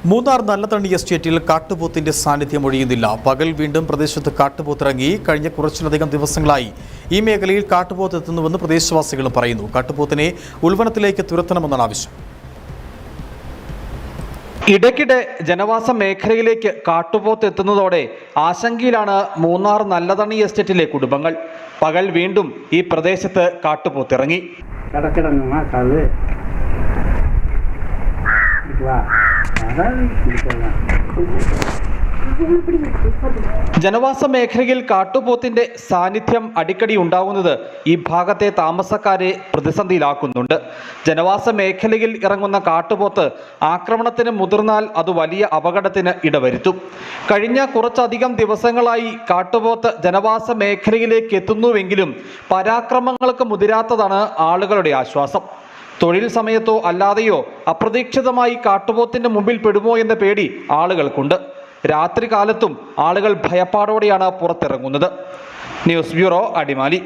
മൂന്നാർ നല്ലതണ്ണി എസ്റ്റേറ്റിൽ കാട്ടുപോത്തിന്റെ സാന്നിധ്യം ഒഴിയുന്നില്ല. പകൽ വീണ്ടും പ്രദേശത്ത് കാട്ടുപോത്തിറങ്ങി. കഴിഞ്ഞ കുറച്ചിലധികം ദിവസങ്ങളായി ഈ മേഖലയിൽ കാട്ടുപോത്ത് എത്തുന്നുവെന്ന് പ്രദേശവാസികളും പറയുന്നു. കാട്ടുപോത്തിനെ ഉൾവനത്തിലേക്ക് തുരത്തണമെന്നാണ് ആവശ്യം. ഇടയ്ക്കിടെ ജനവാസ മേഖലയിലേക്ക് കാട്ടുപോത്ത് എത്തുന്നതോടെ ആശങ്കയിലാണ് മൂന്നാർ നല്ലതണ്ണി എസ്റ്റേറ്റിലെ കുടുംബങ്ങൾ. പകൽ വീണ്ടും ഈ പ്രദേശത്ത് കാട്ടുപോത്തിറങ്ങി. ജനവാസ മേഖലയിൽ കാട്ടുപോത്തിന്റെ സാന്നിധ്യം അടിക്കടി ഉണ്ടാകുന്നത് ഈ ഭാഗത്തെ താമസക്കാരെ പ്രതിസന്ധിയിലാക്കുന്നുണ്ട്. ജനവാസ മേഖലയിൽ ഇറങ്ങുന്ന കാട്ടുപോത്ത് ആക്രമണത്തിന് മുതിർന്നാൽ അത് വലിയ അപകടത്തിന് ഇടവരുത്തും. കഴിഞ്ഞ കുറച്ചധികം ദിവസങ്ങളായി കാട്ടുപോത്ത് ജനവാസ മേഖലയിലേക്ക് എത്തുന്നുവെങ്കിലും പരാക്രമങ്ങൾക്ക് മുതിരാത്തതാണ് ആളുകളുടെ ആശ്വാസം. തൊഴിൽ സമയത്തോ അല്ലാതെയോ അപ്രതീക്ഷിതമായി കാട്ടുപോത്തിന്റെ മുമ്പിൽ പെടുമോ എന്ന പേടി ആളുകൾക്കുണ്ട്. രാത്രി കാലത്തും ആളുകൾ ഭയപ്പാടോടെയാണ് പുറത്തിറങ്ങുന്നത്. News bureau, Adimali.